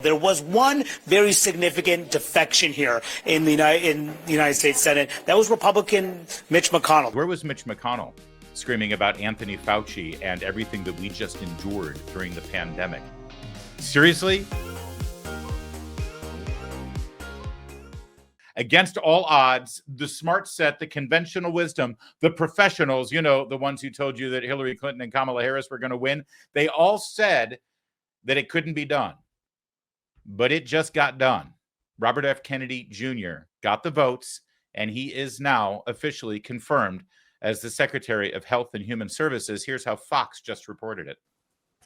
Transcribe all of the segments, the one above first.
There was one very significant defection here in the United States Senate. That was Republican Mitch McConnell. Where was Mitch McConnell screaming about Anthony Fauci and everything that we just endured during the pandemic? Seriously? Against all odds, the smart set, the conventional wisdom, the professionals, you know, the ones who told you that Hillary Clinton and Kamala Harris were going to win, they all said that it couldn't be done. But it just got done. Robert F. Kennedy Jr. got the votes, and he is now officially confirmed as the Secretary of Health and Human Services. Here's how Fox just reported it.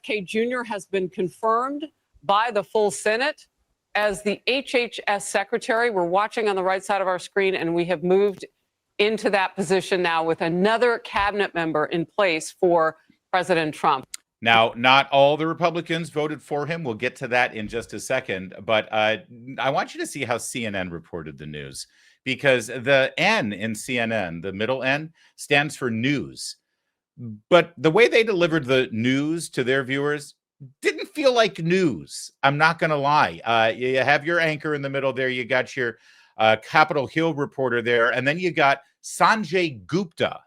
K. Jr. has been confirmed by the full Senate as the HHS Secretary. We're watching on the right side of our screen, and we have moved into that position now with another cabinet member in place for President Trump. Now, not all the Republicans voted for him. We'll get to that in just a second. But I want you to see how CNN reported the news, because the N in CNN, the middle N, stands for news. But the way they delivered the news to their viewers didn't feel like news. I'm not going to lie. You have your anchor in the middle there. You got your Capitol Hill reporter there. And then you got Sanjay Gupta,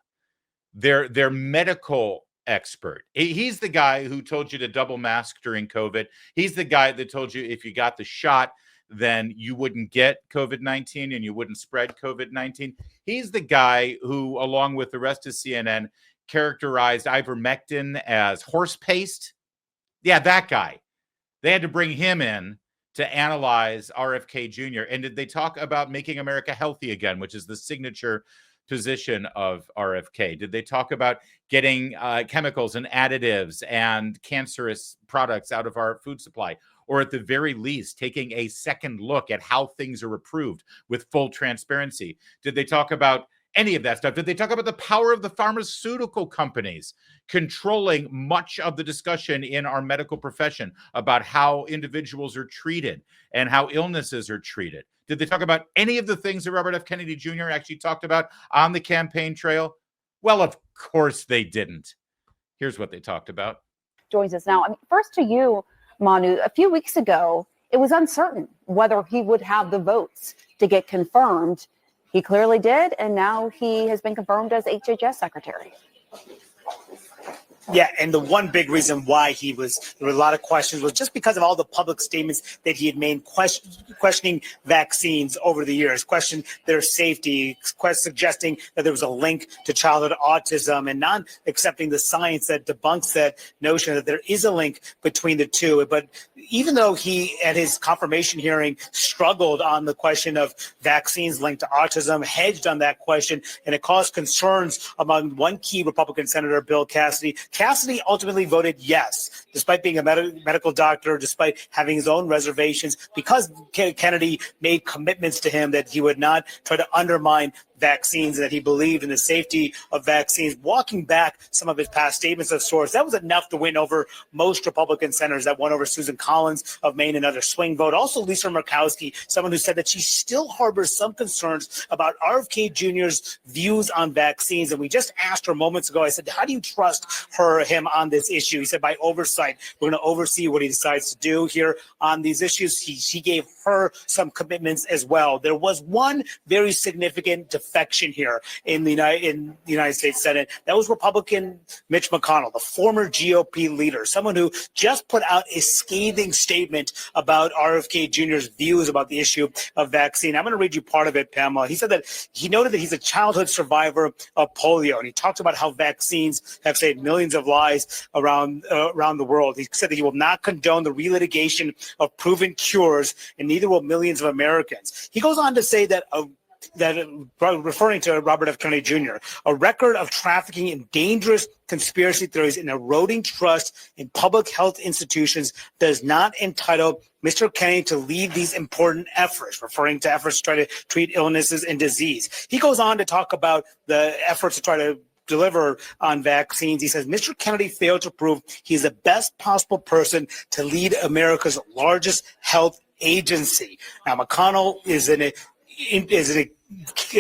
their medical expert. He's the guy who told you to double mask during COVID. He's the guy that told you if you got the shot, then you wouldn't get COVID-19 and you wouldn't spread COVID-19. He's the guy who, along with the rest of CNN, characterized ivermectin as horse paste. Yeah, that guy. They had to bring him in to analyze RFK Jr. And did they talk about making America healthy again, which is the signature position of RFK? Did they talk about getting chemicals and additives and cancerous products out of our food supply? Or at the very least, taking a second look at how things are approved with full transparency? Did they talk about any of that stuff? Did they talk about the power of the pharmaceutical companies controlling much of the discussion in our medical profession about how individuals are treated and how illnesses are treated? Did they talk about any of the things that Robert F. Kennedy Jr. actually talked about on the campaign trail? Well, of course they didn't. Here's what they talked about. Joins us now. First to you, Manu. A few weeks ago, it was uncertain whether he would have the votes to get confirmed. He clearly did, and now he has been confirmed as HHS Secretary. Yeah, and the one big reason why there were a lot of questions was just because of all the public statements that he had made questioning vaccines over the years, questioning their safety, suggesting that there was a link to childhood autism, and not accepting the science that debunks that notion that there is a link between the two. But even though he, at his confirmation hearing, struggled on the question of vaccines linked to autism, hedged on that question, and it caused concerns among one key Republican Senator, Bill Cassidy. Cassidy ultimately voted yes, despite being a medical doctor, despite having his own reservations, because Kennedy made commitments to him that he would not try to undermine vaccines and that he believed in the safety of vaccines. Walking back some of his past statements of sorts, that was enough to win over most Republican senators. That won over Susan Collins of Maine, another swing vote. Also, Lisa Murkowski, someone who said that she still harbors some concerns about RFK Jr.'s views on vaccines. And we just asked her moments ago, I said, how do you trust him on this issue? He said, by oversight. We're going to oversee what he decides to do here on these issues. He gave her some commitments as well. There was one very significant defection here in the United States Senate. That was Republican Mitch McConnell, the former GOP leader, someone who just put out a scathing statement about RFK Jr.'s views about the issue of vaccine. I'm going to read you part of it, Pamela. He said that he noted that he's a childhood survivor of polio, and he talked about how vaccines have saved millions of lives around the world. He said that he will not condone the relitigation of proven cures, and neither will millions of Americans. He goes on to say that referring to Robert F. Kennedy Jr., a record of trafficking in dangerous conspiracy theories and eroding trust in public health institutions does not entitle Mr. Kennedy to lead these important efforts, referring to efforts to try to treat illnesses and disease. He goes on to talk about the efforts to try to deliver on vaccines. He says, Mr. Kennedy failed to prove he's the best possible person to lead America's largest health agency. Now, McConnell is in a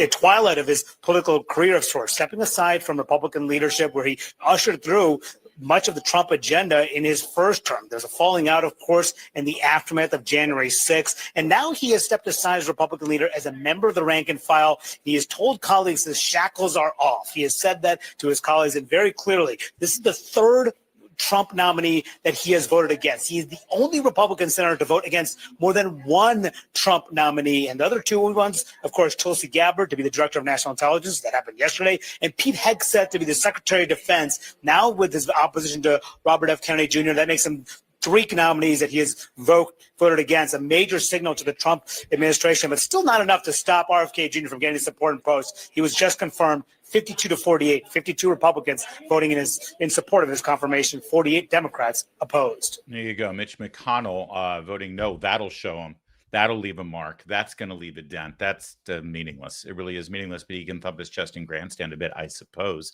twilight of his political career of sorts, stepping aside from Republican leadership, where he ushered through much of the Trump agenda in his first term. There's a falling out, of course, in the aftermath of January 6th. And now he has stepped aside as Republican leader as a member of the rank and file. He has told colleagues the shackles are off. He has said that to his colleagues, and very clearly, this is the third Trump nominee that he has voted against. He is the only Republican senator to vote against more than one Trump nominee. And the other two ones, of course, Tulsi Gabbard to be the director of national intelligence. That happened yesterday. And Pete Hegseth to be the secretary of defense. Now with his opposition to Robert F. Kennedy Jr., that makes him three nominees that he has voted against, a major signal to the Trump administration, but still not enough to stop RFK Jr. from getting support in post. He was just confirmed 52-48, 52 Republicans voting in support of his confirmation, 48 Democrats opposed. There you go. Mitch McConnell voting no. That'll show him. That'll leave a mark. That's going to leave a dent. That's meaningless. It really is meaningless, but he can thump his chest and grandstand a bit, I suppose.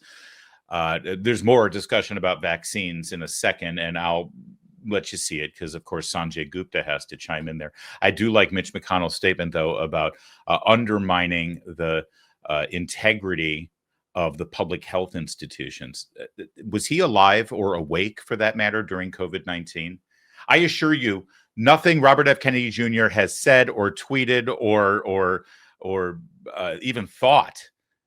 There's more discussion about vaccines in a second, and I'll let you see it because, of course, Sanjay Gupta has to chime in there. I do like Mitch McConnell's statement, though, about undermining the integrity of the public health institutions. Was he alive or awake, for that matter, during COVID-19? I assure you, nothing Robert F. Kennedy Jr. has said or tweeted or even thought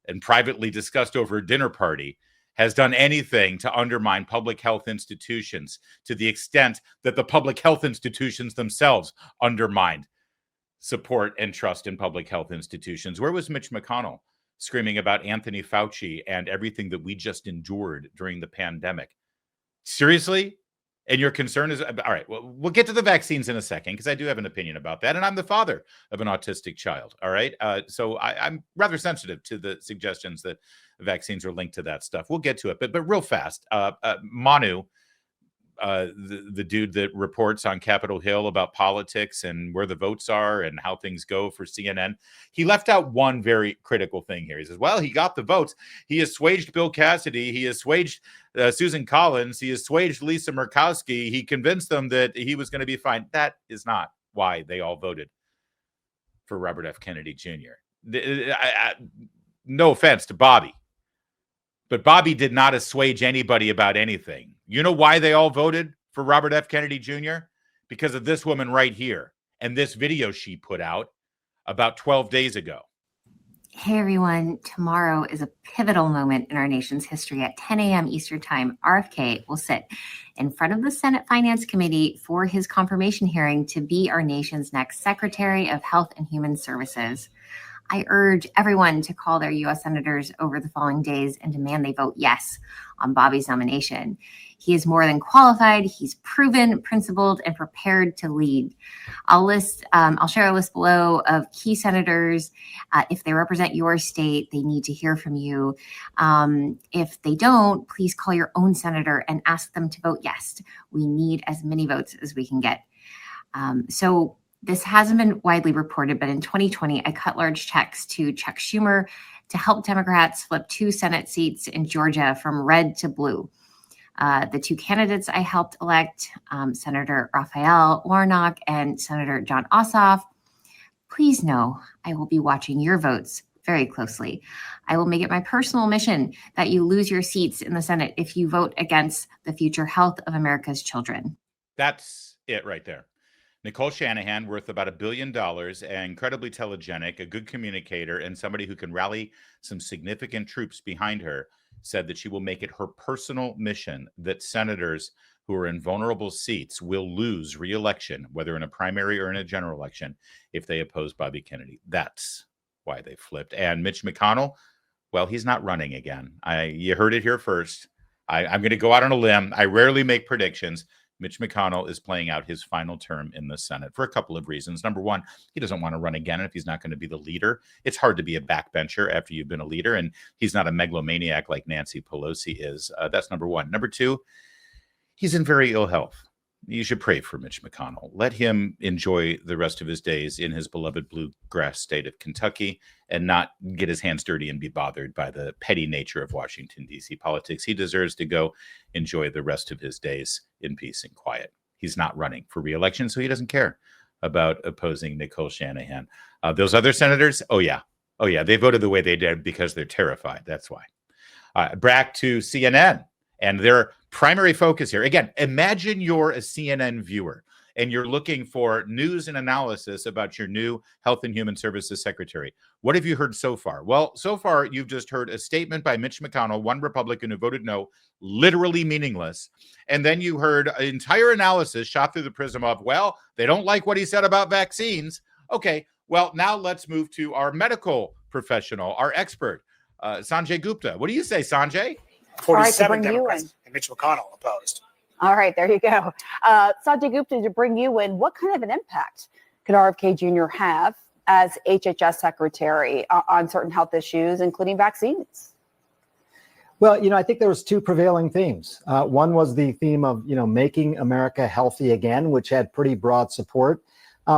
and privately discussed over a dinner party has done anything to undermine public health institutions to the extent that the public health institutions themselves undermined support and trust in public health institutions. Where was Mitch McConnell screaming about Anthony Fauci and everything that we just endured during the pandemic? Seriously? And your concern is, all right, well, we'll get to the vaccines in a second, because I do have an opinion about that. And I'm the father of an autistic child. All right. So I'm rather sensitive to the suggestions that vaccines are linked to that stuff. We'll get to it. But real fast, Manu, the dude that reports on Capitol Hill about politics and where the votes are and how things go for CNN, he left out one very critical thing here. He says, well, he got the votes. He assuaged Bill Cassidy. He assuaged Susan Collins. He assuaged Lisa Murkowski. He convinced them that he was going to be fine. That is not why they all voted for Robert F. Kennedy Jr. No offense to Bobby, but Bobby did not assuage anybody about anything. You know why they all voted for Robert F. Kennedy Jr.? Because of this woman right here and this video she put out about 12 days ago. Hey everyone, tomorrow is a pivotal moment in our nation's history. At 10 a.m. Eastern Time, RFK will sit in front of the Senate Finance Committee for his confirmation hearing to be our nation's next Secretary of Health and Human Services. I urge everyone to call their U.S. senators over the following days and demand they vote yes on Bobby's nomination. He is more than qualified. He's proven, principled, and prepared to lead. I'll share a list below of key senators. If they represent your state, they need to hear from you. If they don't, please call your own senator and ask them to vote yes. We need as many votes as we can get. This hasn't been widely reported, but in 2020, I cut large checks to Chuck Schumer to help Democrats flip 2 Senate seats in Georgia from red to blue. The 2 candidates I helped elect, Senator Raphael Warnock and Senator John Ossoff, please know I will be watching your votes very closely. I will make it my personal mission that you lose your seats in the Senate if you vote against the future health of America's children. That's it right there. Nicole Shanahan, worth about $1 billion, and incredibly telegenic, a good communicator, and somebody who can rally some significant troops behind her, said that she will make it her personal mission that senators who are in vulnerable seats will lose re-election, whether in a primary or in a general election, if they oppose Bobby Kennedy. That's why they flipped. And Mitch McConnell, well, he's not running again. You heard it here first. I'm going to go out on a limb. I rarely make predictions. Mitch McConnell is playing out his final term in the Senate for a couple of reasons. Number one, he doesn't want to run again if he's not going to be the leader. It's hard to be a backbencher after you've been a leader, and he's not a megalomaniac like Nancy Pelosi is. That's number one. Number two, he's in very ill health. You should pray for Mitch McConnell. Let him enjoy the rest of his days in his beloved bluegrass state of Kentucky and not get his hands dirty and be bothered by the petty nature of Washington, D.C. politics. He deserves to go enjoy the rest of his days in peace and quiet. He's not running for re-election, so he doesn't care about opposing Nicole Shanahan. Those other senators, oh yeah, they voted the way they did because they're terrified. That's why. Back to CNN And their primary focus here, again, imagine you're a CNN viewer and you're looking for news and analysis about your new Health and Human Services Secretary. What have you heard so far? Well, so far, you've just heard a statement by Mitch McConnell, one Republican who voted no, literally meaningless. And then you heard an entire analysis shot through the prism of, well, they don't like what he said about vaccines. Okay, well, now let's move to our medical professional, our expert, Sanjay Gupta. What do you say, Sanjay? 47 bring you Democrats and Mitch McConnell opposed. All right, there you go. Sanjay Gupta, to bring you in, what kind of an impact could RFK Jr. have as HHS Secretary on certain health issues, including vaccines? Well, I think there was two prevailing themes. One was the theme of, making America healthy again, which had pretty broad support.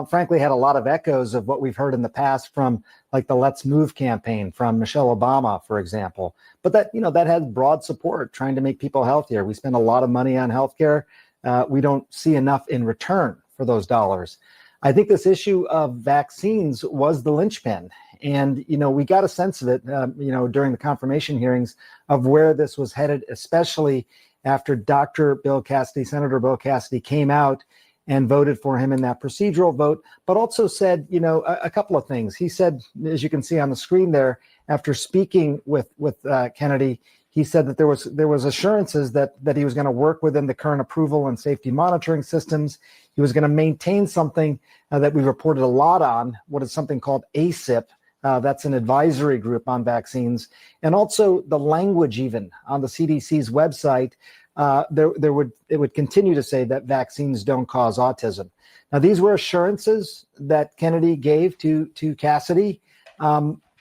Frankly, had a lot of echoes of what we've heard in the past from like the Let's Move campaign from Michelle Obama, for example. But that, that had broad support trying to make people healthier. We spend a lot of money on healthcare. We don't see enough in return for those dollars. I think this issue of vaccines was the linchpin. And, we got a sense of it, during the confirmation hearings of where this was headed, especially after Senator Bill Cassidy came out and voted for him in that procedural vote, but also said, a couple of things. He said, as you can see on the screen there, after speaking with Kennedy, he said that there was assurances that he was going to work within the current approval and safety monitoring systems. He was going to maintain something that we reported a lot on, what is something called ACIP. That's an advisory group on vaccines, and also the language even on the CDC's website. It would continue to say that vaccines don't cause autism. Now, these were assurances that Kennedy gave to Cassidy.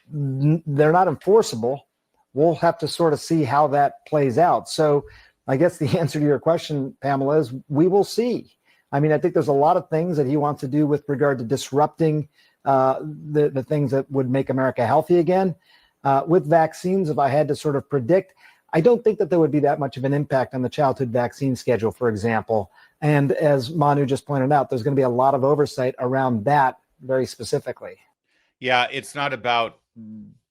They're not enforceable. We'll have to sort of see how that plays out. So I guess the answer to your question, Pamela, is we will see. I mean, I think there's a lot of things that he wants to do with regard to disrupting the things that would make America healthy again. With vaccines, if I had to sort of predict, I don't think that there would be that much of an impact on the childhood vaccine schedule, for example. And as Manu just pointed out, there's going to be a lot of oversight around that very specifically. Yeah, it's not about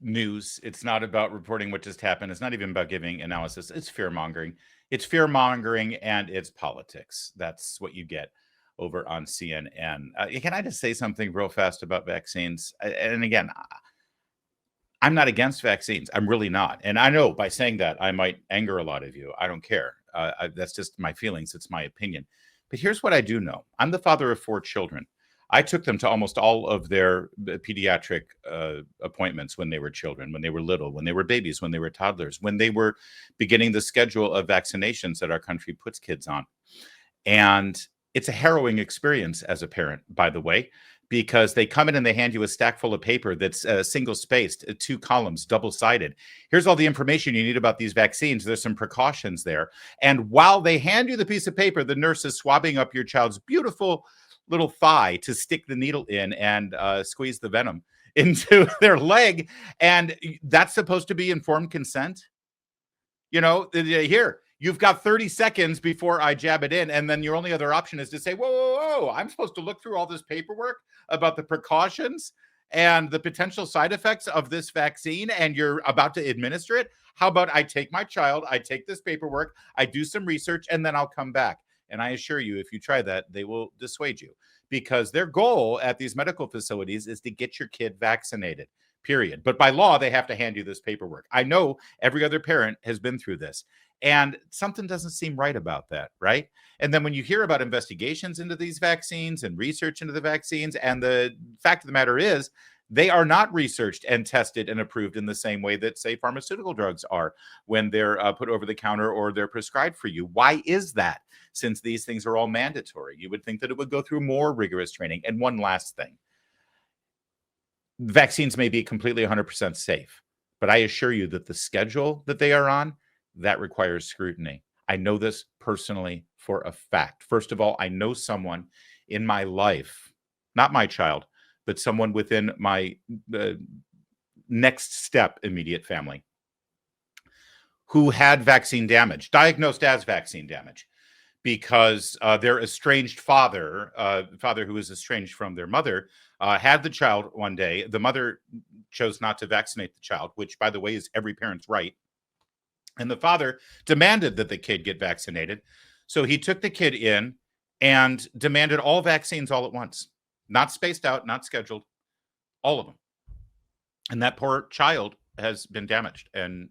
news. It's not about reporting what just happened. It's not even about giving analysis. It's fear-mongering. It's fear-mongering and it's politics. That's what you get over on CNN. Can I just say something real fast about vaccines? And again, I'm not against vaccines. I'm really not. And I know by saying that, I might anger a lot of you. I don't care. That's just my feelings. It's my opinion. But here's what I do know. I'm the father of 4 children. I took them to almost all of their pediatric appointments when they were children, when they were little, when they were babies, when they were toddlers, when they were beginning the schedule of vaccinations that our country puts kids on. And it's a harrowing experience as a parent, by the way, because they come in and they hand you a stack full of paper that's single-spaced, 2 columns, double-sided. Here's all the information you need about these vaccines. There's some precautions there. And while they hand you the piece of paper, the nurse is swabbing up your child's beautiful little thigh to stick the needle in and squeeze the venom into their leg. And that's supposed to be informed consent? Here, you've got 30 seconds before I jab it in. And then your only other option is to say, whoa, whoa, whoa, I'm supposed to look through all this paperwork about the precautions and the potential side effects of this vaccine, and you're about to administer it. How about I take my child, I take this paperwork, I do some research, and then I'll come back. And I assure you, if you try that, they will dissuade you, because their goal at these medical facilities is to get your kid vaccinated, period. But by law, they have to hand you this paperwork. I know every other parent has been through this, and something doesn't seem right about that, right? And then when you hear about investigations into these vaccines and research into the vaccines, and the fact of the matter is, they are not researched and tested and approved in the same way that, say, pharmaceutical drugs are when they're put over the counter or they're prescribed for you. Why is that? Since these things are all mandatory, you would think that it would go through more rigorous training. And one last thing. Vaccines may be completely 100% safe, but I assure you that the schedule that they are on, that requires scrutiny. I know this personally for a fact. First of all, I know someone in my life, not my child, but someone within my next step immediate family who had vaccine damage, diagnosed as vaccine damage, because their estranged father who was estranged from their mother, had the child one day. The mother chose not to vaccinate the child, which, by the way, is every parent's right. And the father demanded that the kid get vaccinated. So he took the kid in and demanded all vaccines all at once, not spaced out, not scheduled, all of them. And that poor child has been damaged and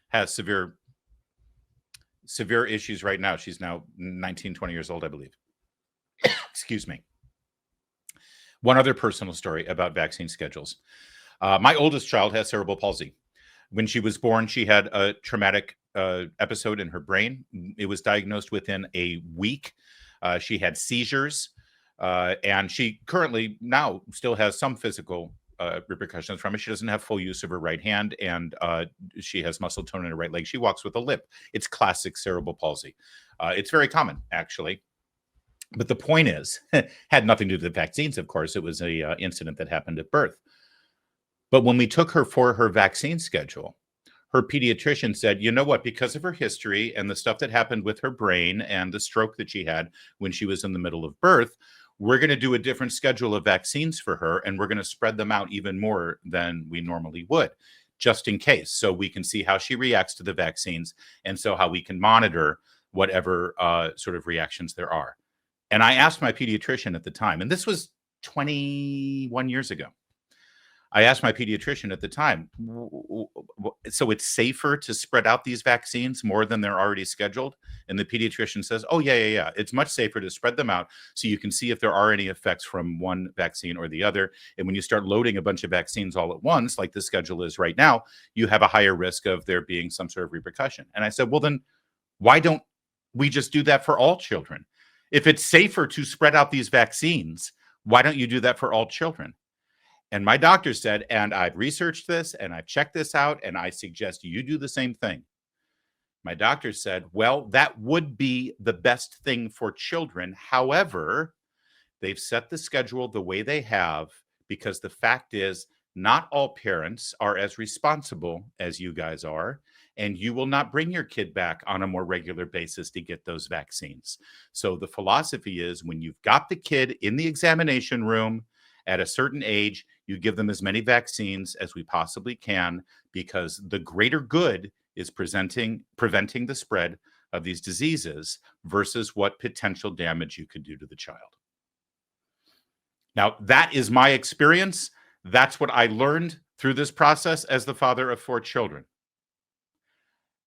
has severe issues right now. She's now 19, 20 years old, I believe. Excuse me. One other personal story about vaccine schedules. My oldest child has cerebral palsy. When she was born, she had a traumatic episode in her brain. It was diagnosed within a week. She had seizures, and she currently now still has some physical repercussions from it. She doesn't have full use of her right hand, and she has muscle tone in her right leg. She walks with a limp. It's classic cerebral palsy. It's very common, actually. But the point is, had nothing to do with the vaccines, of course. It was a incident that happened at birth. But when we took her for her vaccine schedule, her pediatrician said, you know what, because of her history and the stuff that happened with her brain and the stroke that she had when she was in the middle of birth, we're going to do a different schedule of vaccines for her, and we're going to spread them out even more than we normally would, just in case, so we can see how she reacts to the vaccines, and so how we can monitor whatever sort of reactions there are. And I asked my pediatrician at the time, and this was 21 years ago. I asked my pediatrician at the time, so it's safer to spread out these vaccines more than they're already scheduled? And the pediatrician says, oh, yeah. It's much safer to spread them out so you can see if there are any effects from one vaccine or the other. And when you start loading a bunch of vaccines all at once, like the schedule is right now, you have a higher risk of there being some sort of repercussion. And I said, well, then why don't we just do that for all children? If it's safer to spread out these vaccines, why don't you do that for all children? And my doctor said, and I've researched this and I've checked this out, and I suggest you do the same thing. My doctor said, well, that would be the best thing for children. However, they've set the schedule the way they have because the fact is not all parents are as responsible as you guys are, and you will not bring your kid back on a more regular basis to get those vaccines. So the philosophy is when you've got the kid in the examination room at a certain age, you give them as many vaccines as we possibly can, because the greater good is preventing the spread of these diseases versus what potential damage you could do to the child. Now, that is my experience. That's what I learned through this process as the father of 4 children.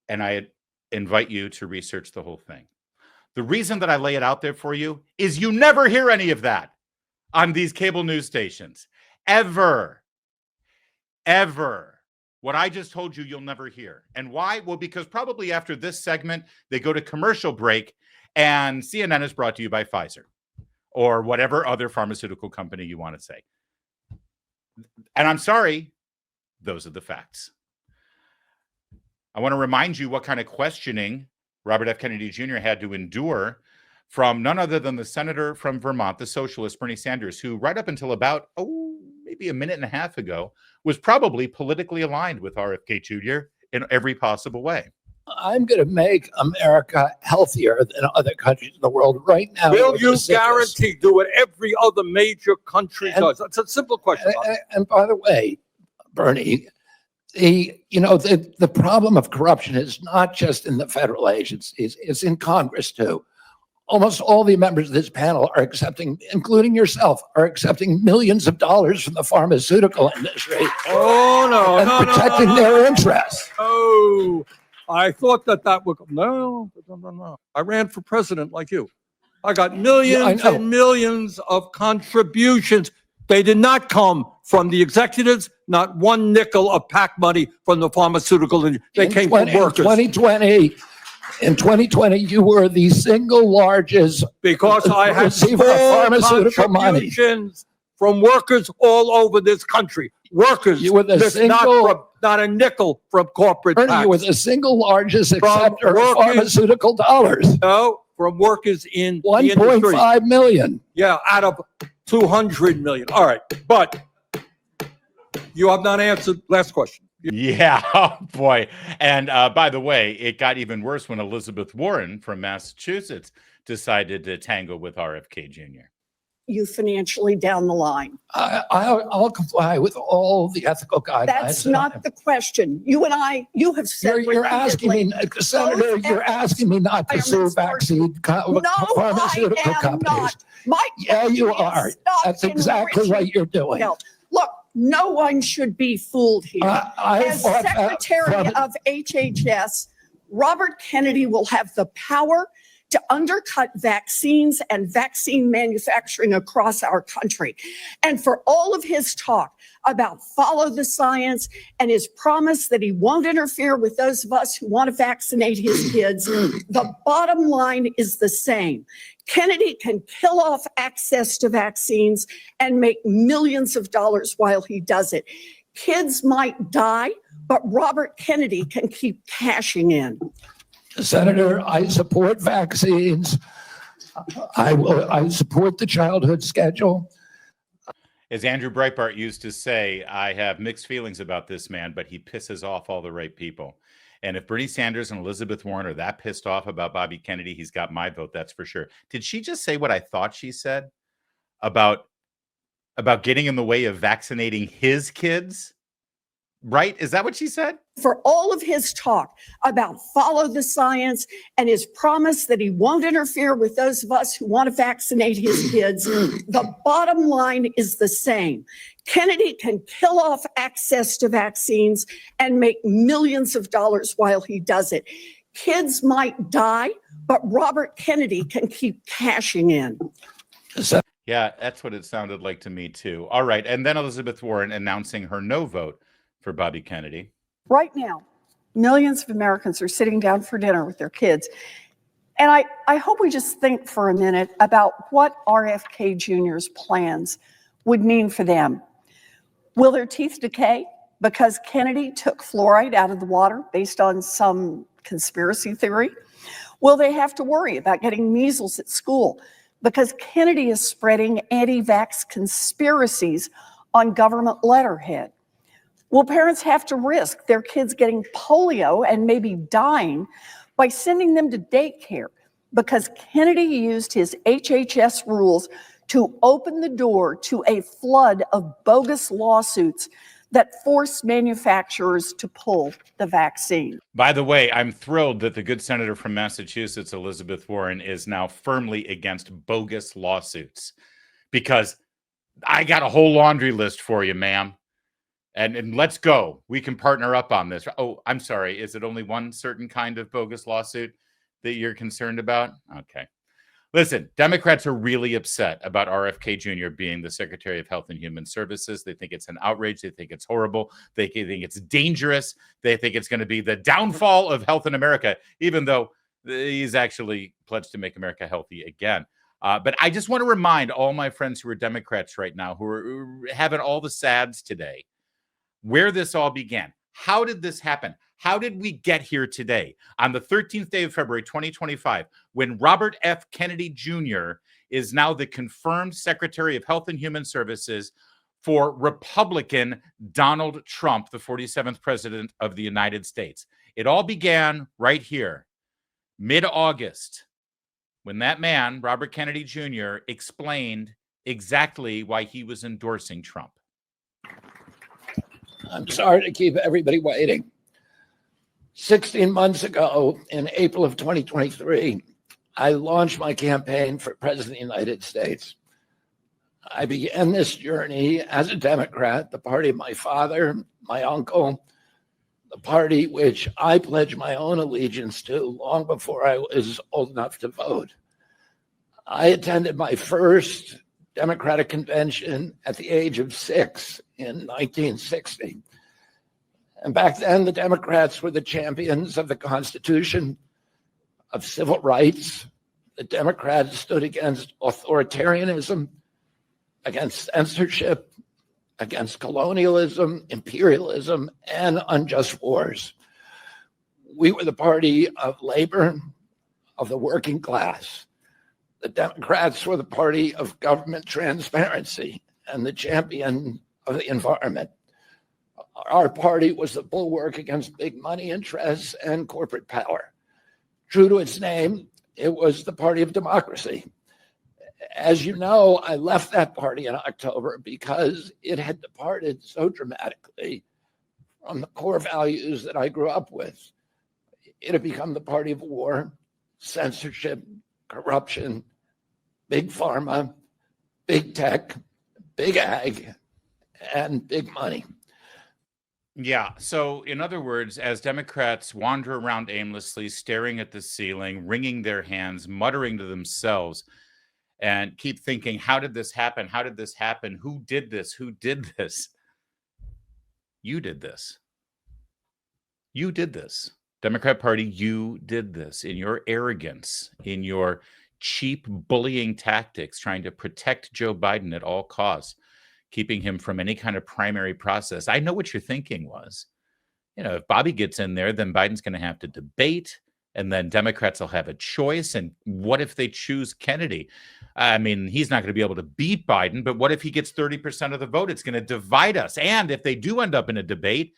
And I invite you to research the whole thing. The reason that I lay it out there for you is you never hear any of that on these cable news stations. Ever. What I just told you, you'll never hear. And why? Well, because probably after this segment, they go to commercial break, and CNN is brought to you by Pfizer or whatever other pharmaceutical company you want to say. And I'm sorry, those are the facts. I want to remind you what kind of questioning Robert F. Kennedy Jr. had to endure from none other than the senator from Vermont, the socialist Bernie Sanders, who right up until about, maybe a minute and a half ago, was probably politically aligned with RFK Jr. in every possible way. I'm going to make America healthier than other countries in the world right now. Will you guarantee do what every other major country does? That's a simple question. And by the way, Bernie, the problem of corruption is not just in the federal agencies, it's in Congress too. Almost all the members of this panel are accepting, including yourself, are accepting millions of dollars from the pharmaceutical industry. Oh, no, and protecting their interests. Oh, I thought that would, no. I ran for president like you. I got millions and millions of contributions. They did not come from the executives, not one nickel of PAC money from the pharmaceutical industry. They came from workers. In 2020, you were the single largest because I had pharmaceutical money from workers all over this country. Workers, you were the not a nickel from corporate. Bernie, you were the single largest acceptor of pharmaceutical dollars. No, from workers in 1.5 million. Yeah, out of 200 million. All right, but you have not answered. Last question. Yeah, oh boy. And by the way, it got even worse when Elizabeth Warren from Massachusetts decided to tangle with RFK Jr. you financially down the line. I'll comply with all the ethical guidelines. That's not the question. You have said You're asking me, Senator, you're asking me not to sue vaccine pharmaceutical companies. Yeah, you are. That's exactly what you're doing. No, look, no one should be fooled here. As Secretary of HHS, Robert Kennedy will have the power to undercut vaccines and vaccine manufacturing across our country. And for all of his talk about follow the science and his promise that he won't interfere with those of us who want to vaccinate his kids, the bottom line is the same. Kennedy can kill off access to vaccines and make millions of dollars while he does it. Kids might die, but Robert Kennedy can keep cashing in. Senator, I support vaccines. I support the childhood schedule. As Andrew Breitbart used to say, I have mixed feelings about this man, but he pisses off all the right people. And if Bernie Sanders and Elizabeth Warren are that pissed off about Bobby Kennedy, he's got my vote, that's for sure. Did she just say what I thought she said about getting in the way of vaccinating his kids? Right? Is that what she said? For all of his talk about follow the science and his promise that he won't interfere with those of us who want to vaccinate his kids, the bottom line is the same. Kennedy can kill off access to vaccines and make millions of dollars while he does it. Kids might die, but Robert Kennedy can keep cashing in. Yeah, that's what it sounded like to me too. All right. And then Elizabeth Warren announcing her no vote for Bobby Kennedy. Right now, millions of Americans are sitting down for dinner with their kids. And I hope we just think for a minute about what RFK Jr.'s plans would mean for them. Will their teeth decay because Kennedy took fluoride out of the water based on some conspiracy theory? Will they have to worry about getting measles at school because Kennedy is spreading anti-vax conspiracies on government letterhead? Will parents have to risk their kids getting polio and maybe dying by sending them to daycare because Kennedy used his HHS rules to open the door to a flood of bogus lawsuits that force manufacturers to pull the vaccine? By the way, I'm thrilled that the good senator from Massachusetts, Elizabeth Warren, is now firmly against bogus lawsuits, because I got a whole laundry list for you, ma'am. And let's go. We can partner up on this. Oh, I'm sorry. Is it only one certain kind of bogus lawsuit that you're concerned about? Okay. Listen, Democrats are really upset about RFK Jr. being the Secretary of Health and Human Services. They think it's an outrage. They think it's horrible. They think it's dangerous. They think it's going to be the downfall of health in America, even though he's actually pledged to make America healthy again. But I just want to remind all my friends who are Democrats right now, who are having all the sads today, where this all began. How did this happen? How did we get here today on the 13th day of February, 2025, when Robert F. Kennedy Jr. is now the confirmed Secretary of Health and Human Services for Republican Donald Trump, the 47th president of the United States? It all began right here, mid-August, when that man, Robert Kennedy Jr., explained exactly why he was endorsing Trump. I'm sorry to keep everybody waiting. 16 months ago, in April of 2023, I launched my campaign for President of the United States. I began this journey as a Democrat, the party of my father, my uncle, the party which I pledged my own allegiance to long before I was old enough to vote. I attended my first Democratic convention at the age of 6 in 1960. And back then, the Democrats were the champions of the Constitution, of civil rights. The Democrats stood against authoritarianism, against censorship, against colonialism, imperialism, and unjust wars. We were the party of labor, of the working class. The Democrats were the party of government transparency and the champion of the environment. Our party was the bulwark against big money interests and corporate power. True to its name, it was the party of democracy. As you know, I left that party in October because it had departed so dramatically from the core values that I grew up with. It had become the party of war, censorship, corruption, big pharma, big tech, big ag, and big money. Yeah. So, in other words, as Democrats wander around aimlessly, staring at the ceiling, wringing their hands, muttering to themselves, and keep thinking, how did this happen? How did this happen? Who did this? Who did this? You did this. You did this. Democrat Party, you did this in your arrogance, in your cheap bullying tactics, trying to protect Joe Biden at all costs, keeping him from any kind of primary process. I know what your thinking was. If Bobby gets in there, then Biden's going to have to debate, and then Democrats will have a choice. And what if they choose Kennedy? I mean, he's not going to be able to beat Biden, but what if he gets 30% of the vote? It's going to divide us. And if they do end up in a debate,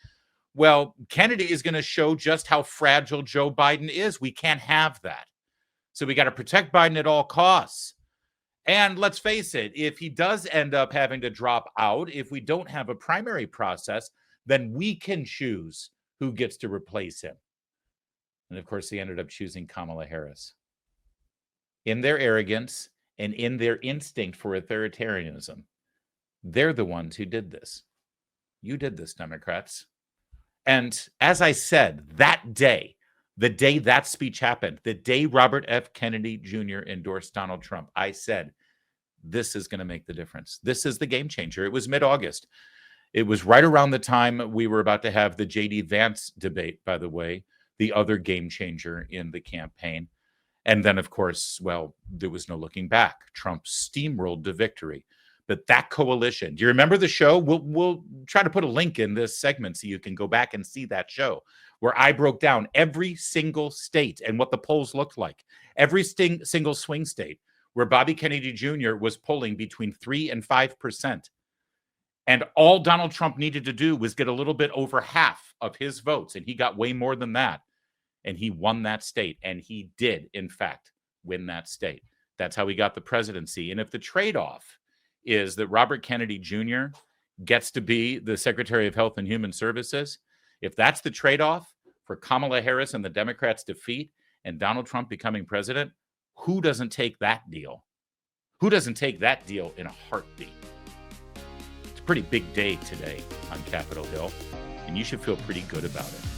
well, Kennedy is going to show just how fragile Joe Biden is. We can't have that. So we got to protect Biden at all costs. And let's face it, if he does end up having to drop out, if we don't have a primary process, then we can choose who gets to replace him. And of course, they ended up choosing Kamala Harris. In their arrogance and in their instinct for authoritarianism, they're the ones who did this. You did this, Democrats. And as I said, that day, the day that speech happened, the day Robert F. Kennedy Jr. endorsed Donald Trump, I said, this is going to make the difference. This is the game changer. It was mid-August. It was right around the time we were about to have the J.D. Vance debate, by the way, the other game changer in the campaign. And then, of course, well, there was no looking back. Trump steamrolled to victory. But that coalition, do you remember the show? We'll try to put a link in this segment so you can go back and see that show where I broke down every single state and what the polls looked like. Every single swing state where Bobby Kennedy Jr. was polling between 3 and 5%. And all Donald Trump needed to do was get a little bit over half of his votes. And he got way more than that. And he won that state. And he did, in fact, win that state. That's how he got the presidency. And if the trade-off is that Robert Kennedy Jr. gets to be the Secretary of Health and Human Services, if that's the trade-off for Kamala Harris and the Democrats' defeat and Donald Trump becoming president, who doesn't take that deal? Who doesn't take that deal in a heartbeat? It's a pretty big day today on Capitol Hill, and you should feel pretty good about it.